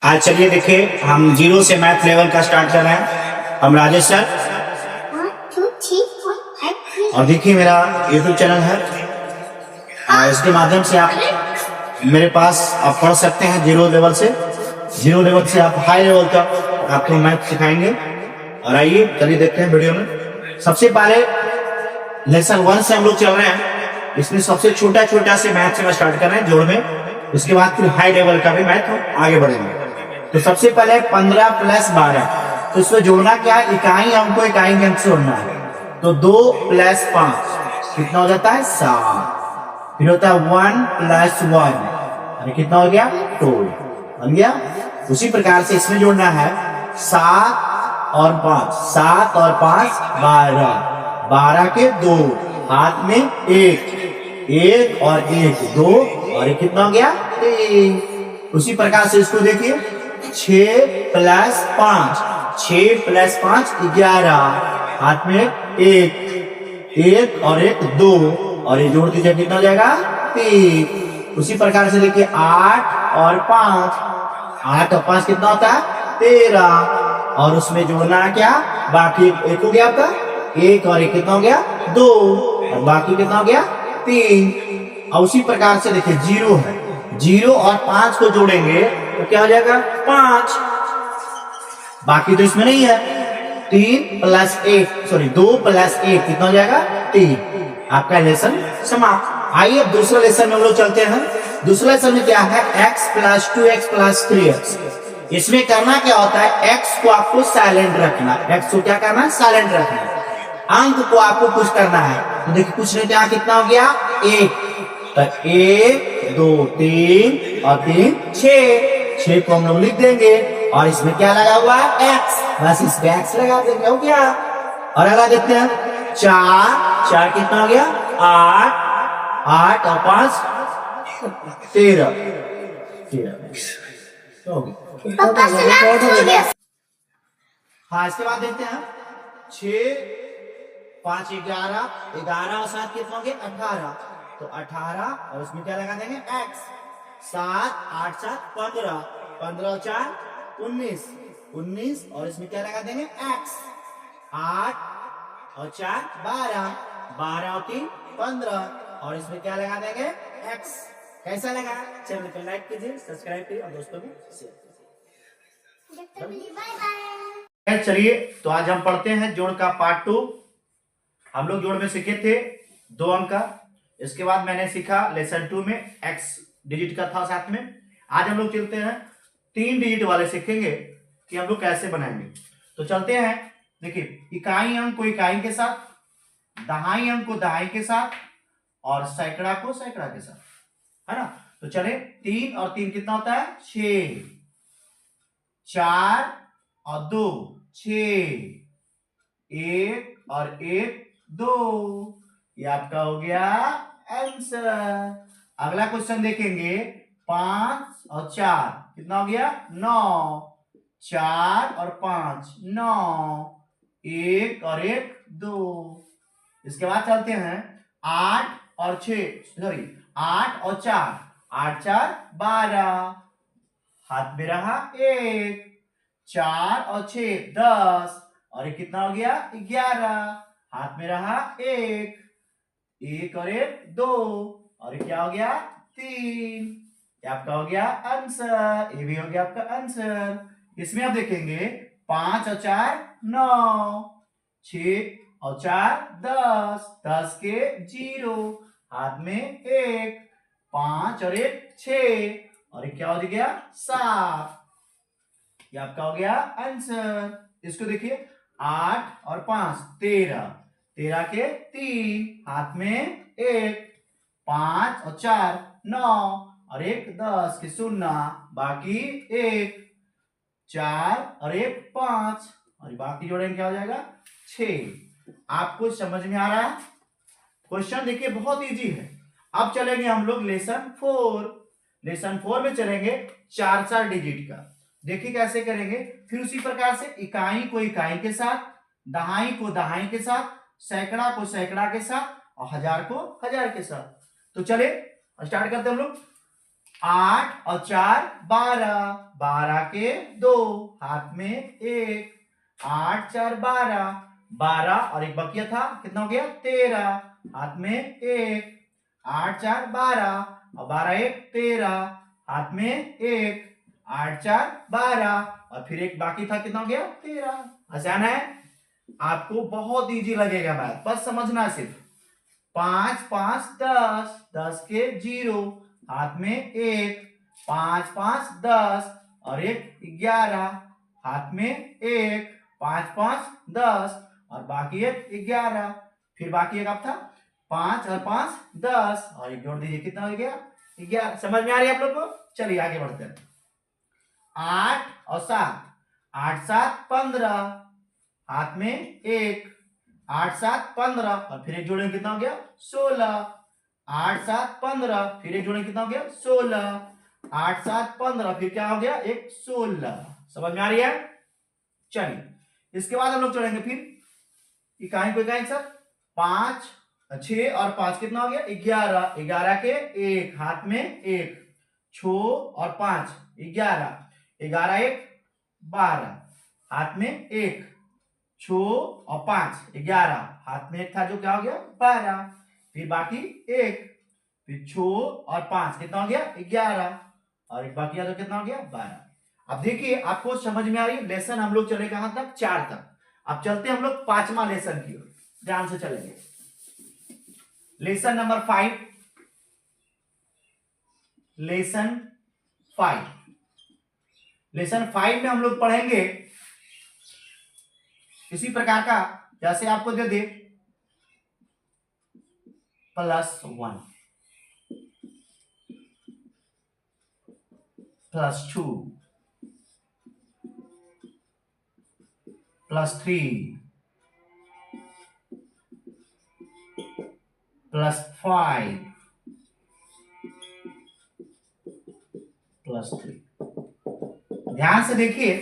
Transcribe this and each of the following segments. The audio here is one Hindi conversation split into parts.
आज चलिए देखिए हम जीरो से मैथ लेवल का स्टार्ट कर रहे हैं। हम राजेश सर 1, 2, 3, 4, 5, 6. और देखिए मेरा यूट्यूब चैनल है। इसके माध्यम से आप मेरे पास आप पढ़ सकते हैं। जीरो लेवल से आप हाई लेवल तक आपको मैथ सिखाएंगे। और आइए चलिए देखते हैं वीडियो में। सबसे पहले लेसन 1 से हम लोग चल रहे हैं। इसमें सबसे छोटा से मैथ से मैं स्टार्ट कर रहे हैं जोड़ में। उसके बाद फिर हाई लेवल का भी मैथ हम आगे बढ़ेंगे। तो सबसे पहले 15 + 12, तो इसमें जोड़ना क्या है, इकाई अंक को इकाई अंक से जोड़ना है। तो 2 + 5 कितना हो जाता है 7। फिर होता है 1 + 1, अरे कितना हो गया 2 बन गया। उसी प्रकार से इसमें जोड़ना है 7 और 5, 7 और 5 12, 12 के 2, हाथ में 1 और 1 2, और ये कितना हो गया 3। उसी प्रकार से इसको देखिए 6 + 5, 6 + 5 11, हाथ में 1 और 1 2, और ये जोड़ दीजिए कितना हो जाएगा 3। उसी प्रकार से देखिए 8 और 5, 8 और 5 कितना होता है 13, और उसमें जोड़ना है क्या, बाकी एक हो गया आपका 1 और 1 कितना हो गया 2, और बाकी कितना हो गया 3। और उसी प्रकार से देखिए 0 है, 0 और 5 को जोड़ेंगे तो क्या हो जाएगा 5, बाकी तो इसमें नहीं है। 2 + 1 कितना हो जाएगा 3। आपका लेसन समाप्त। आइए अब दूसरा लेसन में हम लोग चलते हैं। दूसरा लेसन में क्या है, x + 2x + 3x। इसमें करना क्या होता है, x को आपको साइलेंट रखना, x को क्या करना है साइलेंट रखना, अंक को आपको कुछ करना है। तो देखिए कुछ नहीं, क्या कितना हो गया 1, तो 1 2 3 और 3 6 को हम लोग लिख देंगे। और इसमें क्या लगा हुआ है x, बस इस पे x लगा देंगे, हो गया। और अगला देखते हैं 4 कितना हो गया 8 और 5 13 हो गया। पापा सलाम हो गया. हाँ, इसके बाद देखते हैं 6 5 11, 11 और 7 कितना हो गया 18, तो 18 और उसमें क्या लगा देंगे x। 7 8 7 15, 15 और 4 19 और इसमें क्या लगा देंगे x। 8 और 4 12, 12 और 3 15, और इसमें क्या लगा देंगे x। कैसा लगा, चैनल को लाइक कीजिए, सब्सक्राइब कीजिए और दोस्तों को शेयर कीजिए। Bye bye. चलिए तो आज हम पढ़ते हैं जोड़ का पार्ट 2। हम लोग जोड़ में सीखे थे 2 अंक का। इसके बाद मैंने सीखा लेसन 2 में x डिजिट का था साथ में। आज हम लोग चलते हैं 3 डिजिट वाले सीखेंगे कि हम लोग कैसे बनाएंगे। तो चलते हैं, देखिए इकाई अंक को इकाई के साथ, दहाई अंक को दहाई के साथ, और सैकड़ा को सैकड़ा के साथ, है ना। तो चले 3 और 3 कितना होता है 6, 4 और 2 6, 1 और 1 2, ये आपका हो गया आंसर। अगला क्वेश्चन देखेंगे 5 और 4 कितना हो गया 9, 4 और 5 9, 1 और 1 2। इसके बाद चलते हैं 8 और 8 और 4, 8 4 12, हाथ में रहा 1, 4 और 6 10, और ये कितना हो गया 11, हाथ में रहा 1 और 1 2, और ये क्या हो गया 3। ये आपका हो गया आंसर, ये भी हो गया आपका आंसर। इसमें आप देखेंगे 5 और 4 9, 6 और 4 10, 10 के 0, हाथ में 1, 5 और 1 6, और ये क्या हो गया 7। ये आपका हो गया आंसर। इसको देखिए 8 और 5 13, 13 के 3, हाथ में 1, 5 और 4 9, और 1 10 के 0, बाकी 1 4 और 1 5, और बाकी जोड़ेंगे क्या हो जाएगा 6। आपको समझ में आ रहा है। क्वेश्चन देखिए बहुत इजी है। अब चलेंगे हम लोग लेसन 4। लेसन 4 में चलेंगे 4 डिजिट का। देखिए कैसे करेंगे। फिर उसी प्रकार से इकाई को इकाई के साथ, दहाई को दहाई के साथ, सैकड़ा को सैकड़ा के साथ, और हजार को हजार के साथ। तो चले स्टार्ट करते हैं हम लोग। 8 और 4 12, 12 के 2, हाथ में 1, 8 4 12, 12 और एक बकिया था, कितना हो गया 13, हाथ में 1, 8 4 12 और 12 1 13, हाथ में 1, 8 4 12 और फिर एक बाकी था, कितना हो गया 13। आसान है, आपको बहुत इजी लगेगा मैथ, बस समझना सिर्फ। 5 5 10, 10 के 0, हाथ में 1, 5 5 10 और एक 11, हाथ में 1, 5 5 10 और बाकी एक 11, फिर बाकी एक आप था 5 और 5 10 और एक जोड़ दीजिए, कितना हो गया 11। समझ में आ रही है आप लोग को? चलिए आगे बढ़ते हैं। 8 और 7, 8 7 15, हाथ में 1, 8 7 15 और फिर एक जोड़े में कितना हो गया 16, 8 7 15 फिर एक जोड़े में कितना हो गया 16, 8 7 15 फिर क्या हो गया एक 16। समझ में आ रही है? चलिए इसके बाद हम लोग चलेंगे फिर इकाई को इकाई सब। 5 6 और 5 कितना हो गया 11, 11 के 1, हाथ में 1, 6 और 5 11, 11 1 12, हाथ में 1, 6 और 5 11, हाथ में एक था जो क्या हो गया 12, फिर बाकी 1, फिर 6 और 5 कितना हो गया 11 और एक बाकी तो कितना हो गया 12। अब देखिए आपको समझ में आ रही है? लेसन हम लोग चले कहां तक 4 तक। अब चलते हैं हम लोग 5वां लेसन की ओर, ध्यान से चलेंगे। Lesson number 5, lesson 5। लेसन 5 में हम लोग पढ़ेंगे इसी प्रकार का, जैसे आपको दे दे +1 +2 +3 +5 +3। ध्यान से देखिए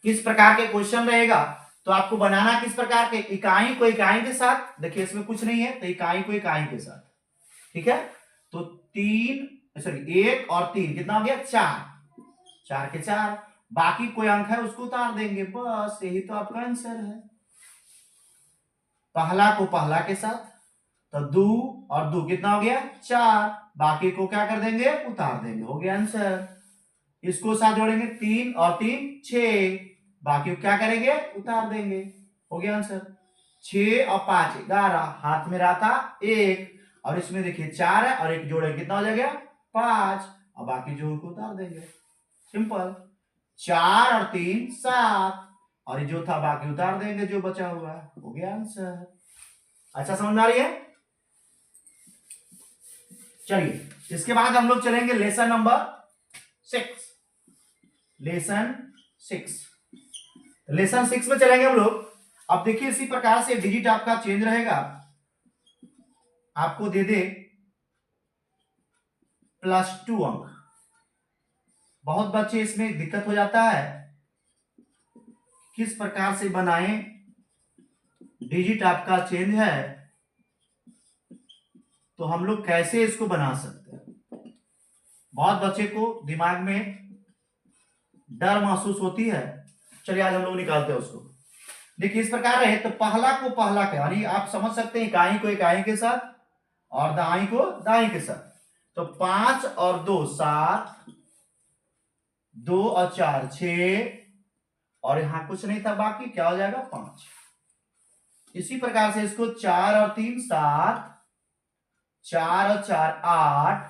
किस प्रकार के क्वेश्चन रहेगा, तो आपको बनाना किस प्रकार के, इकाई को इकाई के साथ। देखिए इसमें कुछ नहीं है तो इकाई को इकाई के साथ, ठीक है। तो 1 और 3 कितना हो गया 4, 4 के 4, बाकी कोई अंक है उसको उतार देंगे, बस यही तो आपका आंसर है। पहला को पहला के साथ, तो 2 और 2 कितना हो गया 4, बाकी को क्या कर देंगे उतार देंगे, हो गया आंसर। इसको साथ जोड़ेंगे 3 और 3 6, बाकी को क्या करेंगे उतार देंगे, हो गया आंसर। 6 और 5 11, हाथ में रहा था 1 और इसमें देखिए 4 है और एक जोड़े कितना हो जाएगा 5 और बाकी जोड़ को उतार देंगे, सिंपल। 4 और 3 7 और ये जो था बाकी उतार देंगे जो बचा हुआ है, हो गया आंसर। अच्छा समझ में आ रही है? चलिए इसके बाद हम लोग चलेंगे लेसन नंबर 6, लेसन 6। लेसन 6 में चलेंगे हम लोग। अब देखिए इसी प्रकार से डिजिट आपका चेंज रहेगा, आपको दे दे +2 अंक। बहुत बच्चे इसमें दिक्कत हो जाता है किस प्रकार से बनाएं, डिजिट आपका चेंज है तो हम लोग कैसे इसको बना सकते हैं। बहुत बच्चे को दिमाग में डर महसूस होती है। चलिए आज हम लोग निकालते हैं उसको। देखिए इस प्रकार रहे तो पहला को पहला का, यानी आप समझ सकते हैं इकाई को इकाई के साथ और दाई को दाई के साथ। तो 5 और 2 7, 2 और 4 6 और यहां कुछ नहीं था, बाकी क्या हो जाएगा 5। इसी प्रकार से इसको 4 और 3 7, 4 और 4 8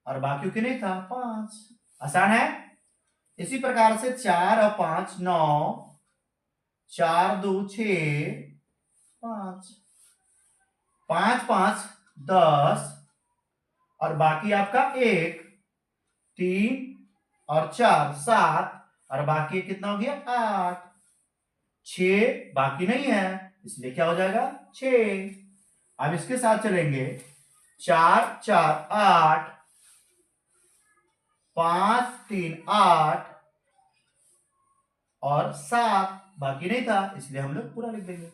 और बाकी क्यों नहीं था 5। आसान है। इसी प्रकार से 4 और 5 9, 4 2 6 5, 5 5 10 और बाकी आपका 1 3 और 4 7 और बाकी कितना हो गया 8, 6 बाकी नहीं है इसलिए क्या हो जाएगा 6। अब इसके साथ चलेंगे 4 4 8, 5 3 8 और 7 बाकी नहीं था इसलिए हम लोग पूरा लिख देंगे।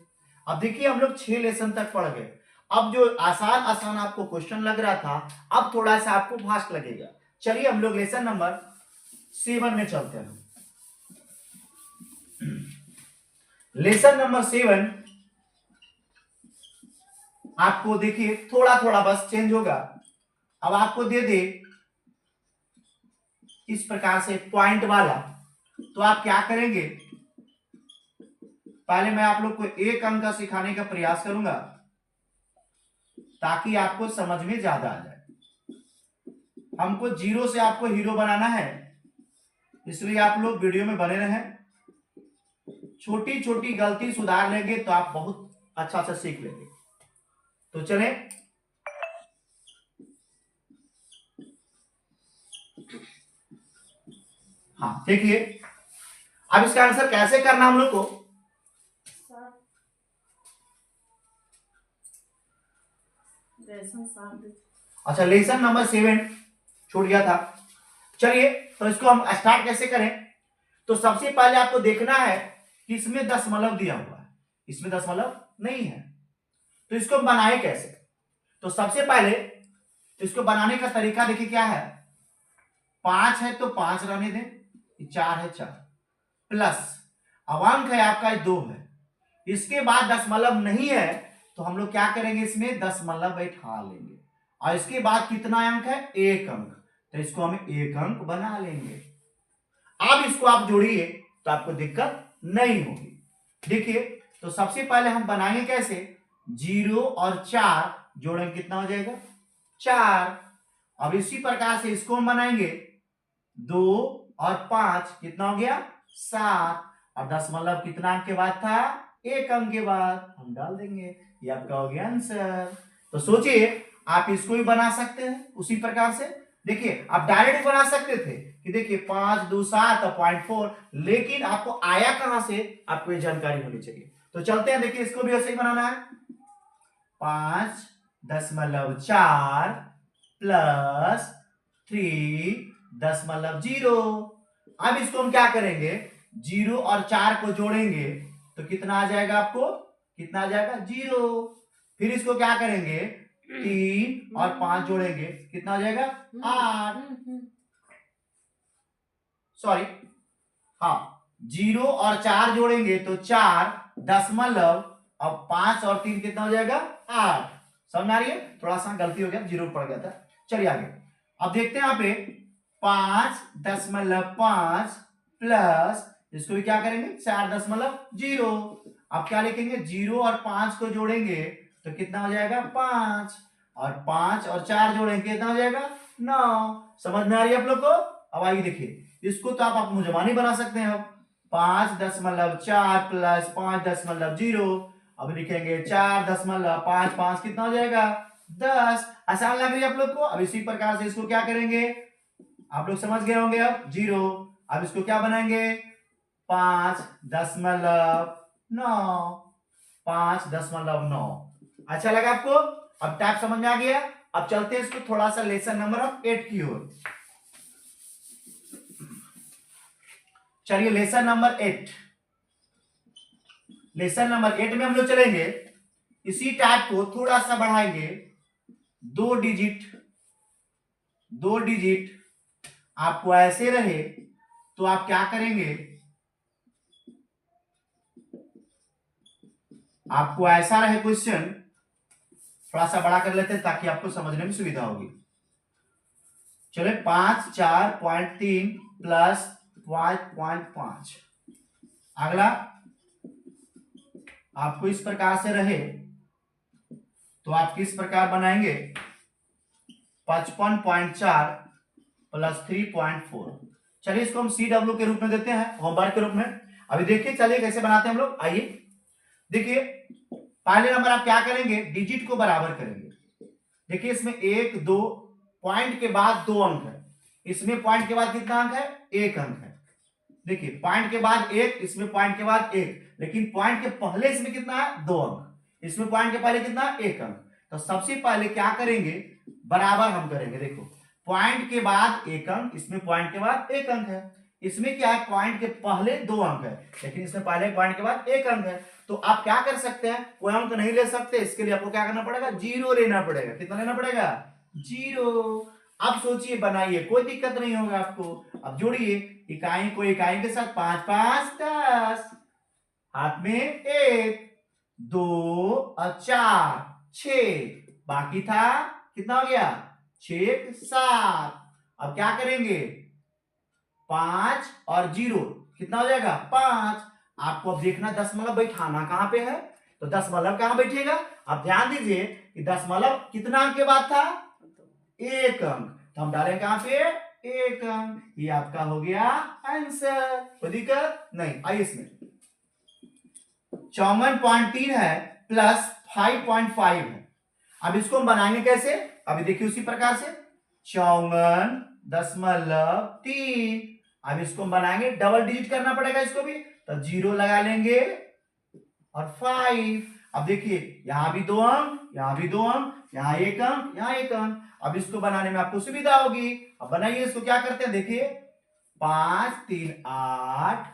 अब देखिए हम लोग 6 लेसन तक पढ़ गए। अब जो आसान आसान आपको क्वेश्चन लग रहा था अब थोड़ा सा आपको फास्ट लगेगा। चलिए हम लोग लेसन नंबर 7 में चलते हैं। लेसन नंबर 7 आपको देखिए थोड़ा थोड़ा बस चेंज होगा। अब आपको दे दे इस प्रकार से पॉइंट वाला, तो आप क्या करेंगे, पहले मैं आप लोग को एक अंक का सिखाने का प्रयास करूंगा ताकि आपको समझ में ज्यादा आ जाए। हमको 0 से आपको हीरो बनाना है, इसलिए आप लोग वीडियो में बने रहें। छोटी छोटी गलती सुधार लेंगे तो आप बहुत अच्छा से सीख लेंगे। तो चले हाँ देखिए, अब इसका आंसर कैसे करना हम लोग को, अच्छा लेसन नंबर 7 छूट गया था। चलिए तो इसको हम स्टार्ट कैसे करें। तो सबसे पहले आपको देखना है कि इसमें दशमलव दिया हुआ है, इसमें दशमलव नहीं है, तो इसको हम बनाए कैसे। तो सबसे पहले इसको बनाने का तरीका देखिए क्या है। 5 है तो 5 रहने दें, 4 है 4 प्लस अब अंक है आपका 2 है, इसके बाद दशमलव नहीं है तो हम लोग क्या करेंगे, इसमें दशमलव बैठा लेंगे और इसके बाद कितना अंक है, 1 अंक, तो इसको हम 1 अंक बना लेंगे। अब इसको आप जोड़िए तो आपको दिक्कत नहीं होगी। देखिए तो सबसे पहले हम बनाएंगे कैसे, 0 और 4 जोड़ेंगे कितना हो जाएगा 4। अब इसी प्रकार से इसको हम बनाएंगे 2 और 5 कितना हो गया 7, और दशमलव कितना अंक के बाद था, 1 अंक के बाद हम डाल देंगे, ये आपका हो गया आंसर। तो सोचिए आप इसको भी बना सकते हैं उसी प्रकार से। देखिए आप डायरेक्ट बना सकते थे कि देखिए 5 2 7 और 0.4, लेकिन आपको आया कहां से, आपको ये जानकारी होनी चाहिए। तो चलते हैं, देखिए इसको भी ऐसे ही बनाना है, 5.4 प्लस 3.0। अब इसको हम क्या करेंगे, 0 और 4 को जोड़ेंगे तो कितना आ जाएगा, आपको कितना आ जाएगा 0। फिर इसको क्या करेंगे, 3 और 5 जोड़ेंगे कितना हो जाएगा 8, सॉरी हाँ 0 और 4 जोड़ेंगे तो 4.0, अब 5 और 3 कितना हो जाएगा 8। समझ में आ रही है, थोड़ा सा गलती हो गया, 0 पड़ गया था। चलिए आगे, अब देखते हैं यहाँ पे 5.5 प्लस इसको भी क्या करेंगे 4.0। अब क्या लिखेंगे, 0 और 5 को जोड़ेंगे तो कितना हो जाएगा 5, और 5 और 4 जोड़ेंगे कितना हो जाएगा 9। समझ में आ रही है आप लोग को। अब आइए देखिए, इसको तो आप मुजमानी बना सकते हैं। अब 5.4 प्लस 5.0, अब लिखेंगे 4.5, 5 कितना हो जाएगा 10। आसान लग रही है आप लोग को। अब इसी प्रकार से इसको क्या करेंगे, आप लोग समझ गए होंगे। अब 0, अब इसको क्या बनाएंगे 5.9, 5.9। अच्छा लगा आपको, अब टाइप समझ में आ गया। अब चलते हैं इसको थोड़ा सा लेसन नंबर 8 की ओर। चलिए लेसन नंबर 8, लेसन नंबर 8 में हम लोग चलेंगे, इसी टाइप को थोड़ा सा बढ़ाएंगे, 2 डिजिट आपको ऐसे रहे तो आप क्या करेंगे, आपको ऐसा रहे क्वेश्चन, थोड़ा सा बड़ा कर लेते हैं ताकि आपको समझने में सुविधा होगी। चलिए 5 4.3 प्लस 5.5। अगला आपको इस प्रकार से रहे तो आप किस प्रकार बनाएंगे, 55.4 प्लस 3.4। चलिए इसको हम CW के रूप में देते हैं, होमवर्क के रूप में। अभी देखिए चलिए कैसे बनाते हैं हम लोग। आइए देखिए, पहले नंबर आप क्या करेंगे, डिजिट को बराबर करेंगे। देखिए इसमें 1 2 पॉइंट के बाद 2 अंक है, इसमें पॉइंट के बाद कितना अंक है 1 अंक है। देखिए पॉइंट के बाद 1, इसमें पॉइंट के बाद 1, लेकिन पॉइंट के पहले इसमें कितना है 2 अंक, इसमें पॉइंट के पहले कितना 1 अंक। तो सबसे पहले क्या करेंगे, बराबर हम करेंगे। देखो पॉइंट के बाद 1 अंक, इसमें पॉइंट के बाद 1 अंक है, इसमें क्या है पॉइंट के पहले 2 अंक है, लेकिन इसमें पहले पॉइंट के बाद 1 अंक है। तो आप क्या कर सकते हैं, कोई अंक नहीं ले सकते, इसके लिए आपको क्या करना पड़ेगा 0 लेना पड़ेगा। कितना लेना पड़ेगा 0। अब सोचिए, बनाइए, कोई दिक्कत नहीं होगा आपको। अब जोड़िए, इकाई को इकाई के साथ, 5 5 10, हाथ में 1 2 और 4 6, बाकी था कितना हो गया 6 7। अब क्या करेंगे 5 और 0 कितना हो जाएगा 5। आपको अब देखना दशमलव बैठाना कहां पे है, तो दशमलव कहां बैठेगा। अब ध्यान दीजिए कि दशमलव कितना अंक के बाद था 1 अंक, तो हम डालें कहां पे 1 अंक। ये आपका हो गया आंसर, कोई दिक्कत नहीं। आइए इसमें 54.3 है प्लस 5.5 है। अब इसको हम बनाएंगे कैसे, अभी देखिए उसी प्रकार से 54.3। अब इसको हम बनाएंगे, डबल डिजिट करना पड़ेगा इसको भी, तो 0 लगा लेंगे और 5। अब देखिए यहां भी 2 अंक, यहां भी 2 अंक, यहां 1 अंक, यहां 1 अंक। अब इसको बनाने में आपको सुविधा होगी। अब बनाइए इसको, क्या करते हैं देखिए 5 3 8,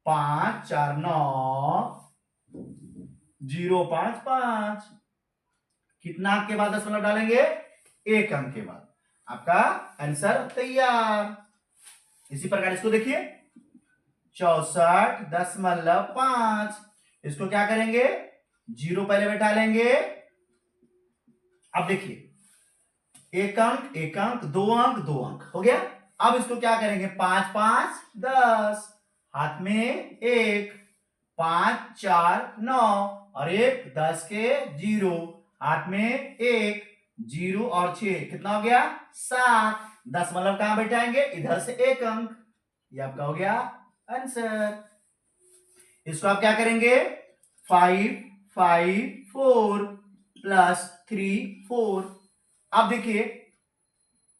5 4 9, 0 5 5। कितना अंक के बाद दशमलव डालेंगे 1 अंक के बाद, आपका आंसर तैयार। इसी प्रकार इसको देखिए 64.5, इसको क्या करेंगे 0 पहले बैठा लेंगे। अब देखिए 1 अंक 1 अंक, 2 अंक 2 अंक हो गया। अब इसको क्या करेंगे 5 5 10, हाथ में 1, 5 4 9 और 1 10 के 0, हाथ में 1 0 और 6 कितना हो गया 7। दशमलव कहां बैठाएंगे इधर से 1 अंक, ये आपका हो गया आंसर। इसको आप क्या करेंगे 5 5 4 प्लस 3 4। अब देखिए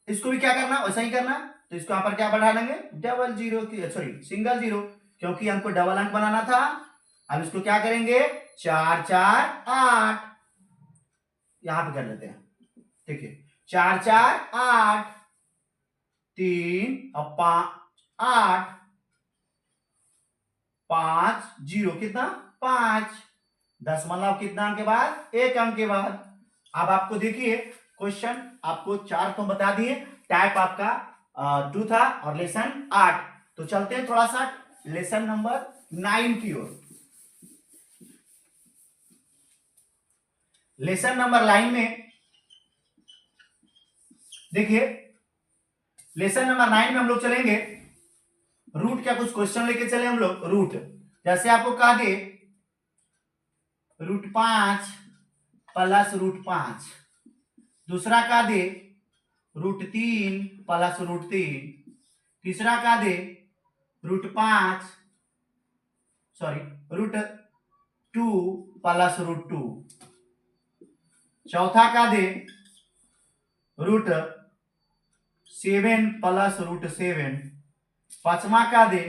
इसको भी क्या करना वैसा ही करना, तो इसको यहां पर क्या बढ़ा लेंगे डबल जीरो की, सॉरी सिंगल जीरो, क्योंकि हमको डबल अंक बनाना था। अब इसको क्या करेंगे 4 4 8, यहां पे कर लेते हैं। देखिए 4 4 8, 3 और 5 8, 5 0 कितना 5। दशमलव कितना अंक के बाद 1 अंक के बाद। अब आपको देखिए क्वेश्चन आपको 4 तो बता दिए, टाइप आपका 2 था और लेसन 8। तो चलते हैं थोड़ा सा लेसन नंबर 9 की ओर। लेसन नंबर 9 में देखिए, लेसन नंबर 9 में हम लोग चलेंगे रूट का कुछ क्वेश्चन लेके चले हम लोग। रूट जैसे आपको कहा दे √5 प्लस √5, दूसरा का दे √3 प्लस √3, तीसरा का दे √5 सॉरी √2 प्लस √2, चौथा का दे √7 प्लस √7, पांचवा का दे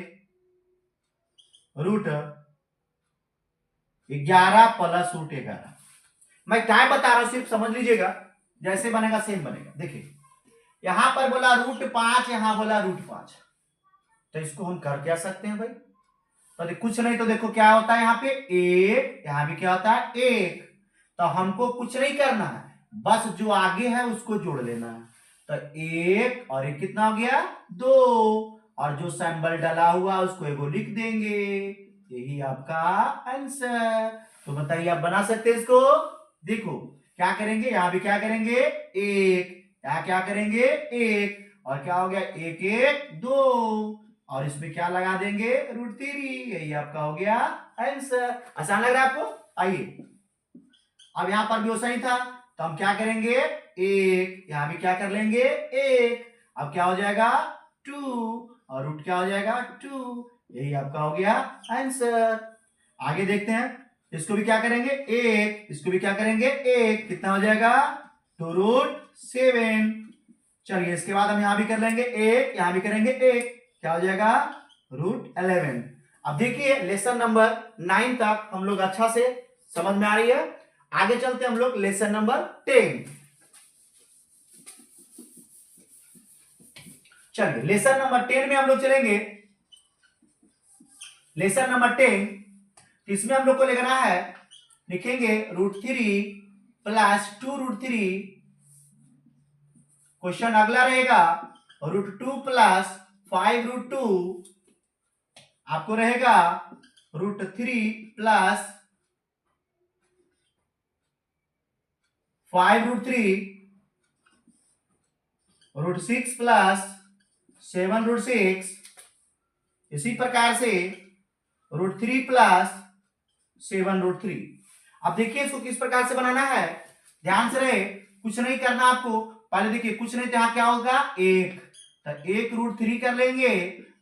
√11 प्लस √11। मैं टाइम बता रहा हूं, सिर्फ समझ लीजिएगा, जैसे बनेगा सेम बनेगा। देखिए यहां पर बोला √5, यहां बोला √5, तो इसको हम कर क्या सकते हैं भाई, तो कुछ नहीं, तो देखो क्या होता है यहाँ पे 1, यहां भी क्या होता है 1। तो हमको कुछ नहीं करना है, बस जो आगे है उसको जोड़ लेना है। तो 1 और 1 कितना हो गया 2, और जो सिंबल डाला हुआ उसको एगो लिख देंगे, यही आपका आंसर। तो बताइए आप बना सकते हैं इसको। देखो क्या करेंगे, यहां भी क्या करेंगे 1, यहां क्या करेंगे 1, और क्या हो गया 1 1 2, और इसमें क्या लगा देंगे √3, यही आपका हो गया आंसर। आसान लग रहा है आपको। आइए अब यहां पर भी वैसा ही था, तो हम क्या करेंगे 1, यहां भी क्या कर लेंगे 1, अब क्या हो जाएगा 2, और रूट क्या हो जाएगा 2, यही आपका हो गया आंसर। आगे देखते हैं, इसको भी क्या करेंगे 1, इसको भी क्या करेंगे 1, कितना हो जाएगा 2√7। चलिए इसके बाद हम यहां भी कर लेंगे 1, यहां भी करेंगे 1, क्या हो जाएगा √11। अब देखिए लेसन नंबर 9 तक हम लोग अच्छा से समझ में आ रही है। आगे चलते हम लोग लेसन नंबर 10। चलिए लेसन नंबर 10 में हम लोग चलेंगे। लेसन नंबर 10, इसमें हम लोग को लिखना है, लिखेंगे √3 प्लस 2√3 क्वेश्चन अगला रहेगा √2 प्लस 5√2 आपको रहेगा √3 प्लस 5√3 √6 प्लस 7√6 इसी प्रकार से √3 प्लस 7√3। अब देखिए इसको किस प्रकार से बनाना है, ध्यान से रहे, कुछ नहीं करना आपको। पहले देखिए कुछ नहीं तो यहां क्या होगा 1, तो 1 √3 कर लेंगे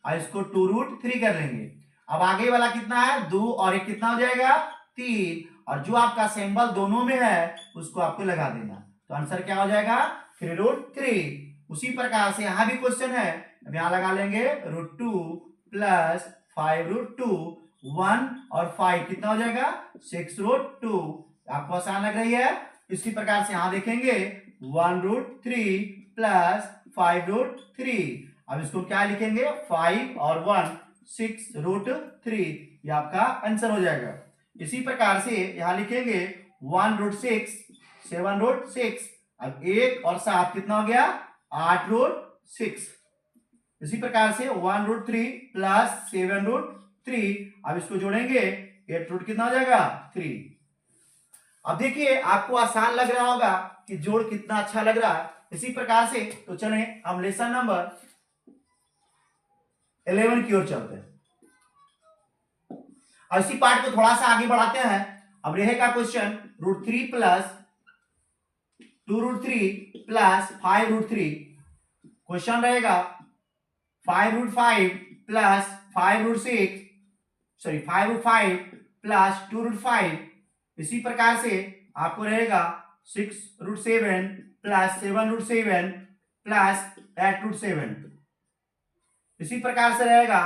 और इसको 2 √3 कर लेंगे। अब आगे वाला कितना है 2 और 1 कितना हो जाएगा 3, और जो आपका सिंबल दोनों में है उसको आपको लगा देना, तो आंसर क्या हो जाएगा 3 √3। उसी प्रकार से यहां भी क्वेश्चन है, अब यहां लगा लेंगे √2 प्लस 5√2, 1 और 5 कितना हो जाएगा 6 √2। आपको आसान लग रही है। इसी प्रकार से यहां देखेंगे 1 √3 प्लस 5√3। अब इसको क्या लिखेंगे 5 और 1 6 √3, ये आपका आंसर हो जाएगा। इसी प्रकार से यहां लिखेंगे 1 √6 7 √6। अब 1 और 7 कितना हो गया 8 √6। इसी प्रकार से 1 √3 प्लस 7 √3, अब इसको जोड़ेंगे 8 कितना हो जाएगा 3। अब देखिए आपको आसान लग रहा होगा कि जोड़ कितना अच्छा लग रहा है। इसी प्रकार से तो चलें हम लेसन नंबर 11 की ओर चलते हैं और इसी पार्ट को थोड़ा सा आगे बढ़ाते हैं। अब रहेगा क्वेश्चन √3 प्लस 2 √3 प्लस 5 √3। क्वेश्चन रहेगा 5 √5 प्लस 5 √5 प्लस 2 √5। इसी प्रकार से आपको रहेगा 6 √7 प्लस 7 √7 प्लस 8 √7। इसी प्रकार से रहेगा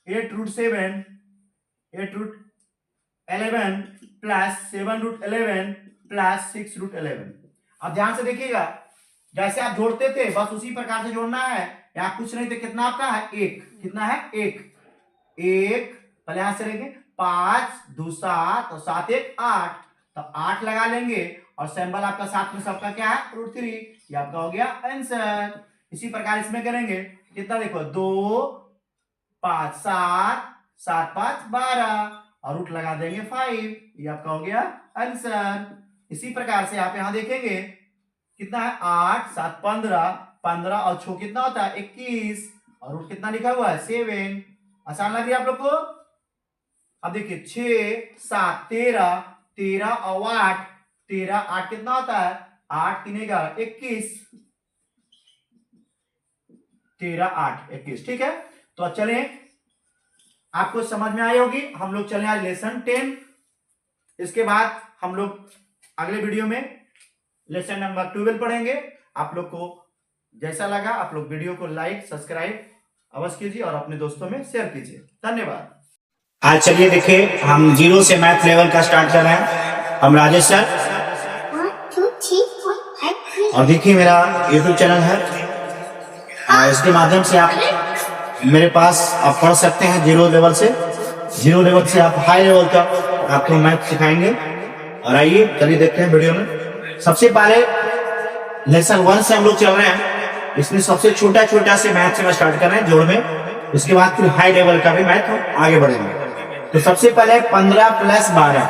8 √7 8 √11 प्लस 7 √11 प्लस 6 √11। अब ध्यान से देखिएगा, जैसे आप जोड़ते थे बस उसी प्रकार से जोड़ना है। यहाँ कुछ नहीं तो कितना आपका है 1, कितना है 1 पहले यहां से लेंगे 5 2 7 और 7 1 8, तो 8 लगा लेंगे और सिंबल आपका साथ में सबका क्या है √3, ये आपका हो गया आंसर। इसी प्रकार इसमें करेंगे कितना देखो 2 5 7 7 5 12 और रूट लगा देंगे 5, ये आपका हो गया आंसर। इसी प्रकार से आप यहां देखेंगे कितना है 8 7 15 15 और 6 कितना होता है 21 और रूट कितना लिखा हुआ है 7। आसान लग रही है आप लोग को। अब देखिए 6 7 13 13 और 8 13 8 कितना होता है 8 3 11 21 13 8 21। ठीक है, तो चले आपको समझ में आई होगी। हम लोग चले आज लेसन 10। इसके बाद हम लोग अगले वीडियो में लेसन नंबर 12 पढ़ेंगे। आप लोग को जैसा लगा आप लोग वीडियो को लाइक सब्सक्राइब अवश्य कीजिए और अपने दोस्तों में शेयर कीजिए। धन्यवाद। आज चलिए देखिए हम 0 से मैथ लेवल का स्टार्ट कर रहे हैं। हम राजेश सर 1 2 3 4 5 6 और देखिए मेरा YouTube चैनल है, इसके माध्यम से आप मेरे पास आप पढ़ सकते हैं। 0 लेवल से आप हाई लेवल तक आपको मैथ सिखाएंगे। और आइए चलिए देखते हैं वीडियो में। सबसे पहले लेसन 1 से हम लोग चल रहे हैं। इसमें सबसे छोटा से मैथ से मैं स्टार्ट कर रहे हैं जोड़ में। उसके बाद फिर हाई लेवल का भी मैथ हम आगे बढ़ेंगे। तो सबसे पहले 15 प्लस 12,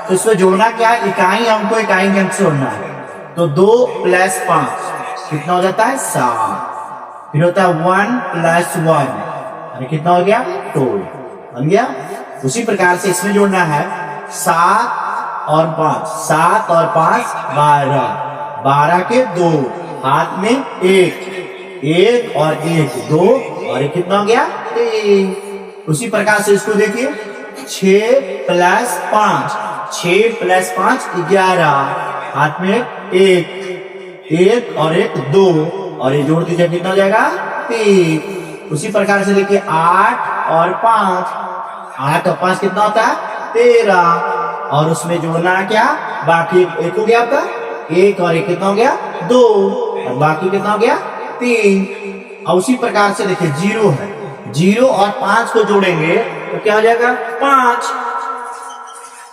तो इसमें जोड़ना क्या है इकाई हमको इकाई के अंक से जोड़ना है। तो 2 प्लस 5 कितना हो जाता है 7। फिर होता है 1 प्लस 1, अरे कितना हो गया 2 बन गया। उसी प्रकार से इसमें जोड़ना है 7 और 5, 7 और 5 12, 12 के 2 हाथ में 1 और 1 2 और एक कितना हो गया 3। उसी प्रकार से इसको देखिए 6 प्लस 5, 6 प्लस 5 11, हाथ में 1 और 1 2 और ये जोड़ दीजिए कितना हो जाएगा 3। उसी प्रकार से देखिए 8 और 5, 8 और 5 कितना होता है 13 और उसमें जोड़ना है क्या बाकी 1 हो गया आपका 1 और 1 कितना हो गया 2 और बाकी कितना हो गया 3। और उसी प्रकार से देखिए 0 है, 0 और 5 को जोड़ेंगे तो क्या हो जाएगा 5,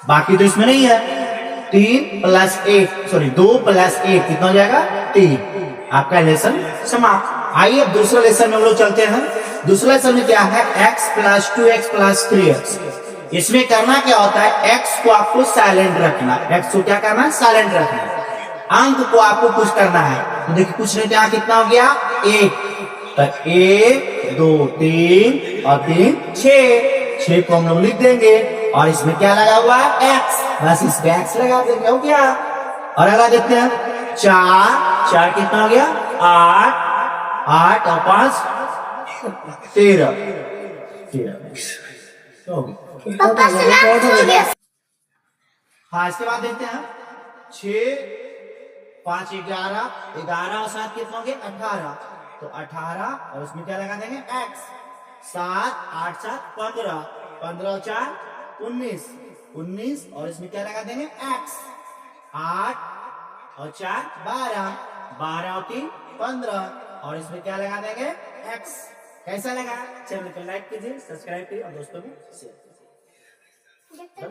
बाकी तो इसमें नहीं है। 2 प्लस 1 कितना हो जाएगा 3। आपका लेसन समाप्त। आइए अब दूसरे लेसन में हम लोग चलते हैं। दूसरे लेसन में क्या है, x + 2x + 3x। इसमें करना क्या होता है, x को आपको साइलेंट रखना, x को क्या करना है, साइलेंट रखना। अंक को आपको कुछ करना है, तो देखिए कुछ नहीं, यहाँ कितना हो गया, 1। तो 1 2 3 और 3 6 को हम लोग लिख देंगे और इसमें क्या लगा हुआ है, x, बस इस पे x लगा देंगे, हो गया। और अगला देखते हैं, 4 कितना हो गया, 8 और 5 13 हो गया। पापा सलाम हो गया। हाँ, इसके बाद देखते हैं, 6 5 11 11 और 7 कितना हो गया, 18। तो 18 और उसमें क्या लगा देंगे, x। 7 8 7 15 15 और 4 19 और इसमें क्या लगा देंगे, x। 8 और 4 12 12 और 3 15 और इसमें क्या लगा देंगे, x। कैसा लगा, चैनल को लाइक कीजिए, सब्सक्राइब कीजिए और दोस्तों को शेयर कीजिए। डॉक्टर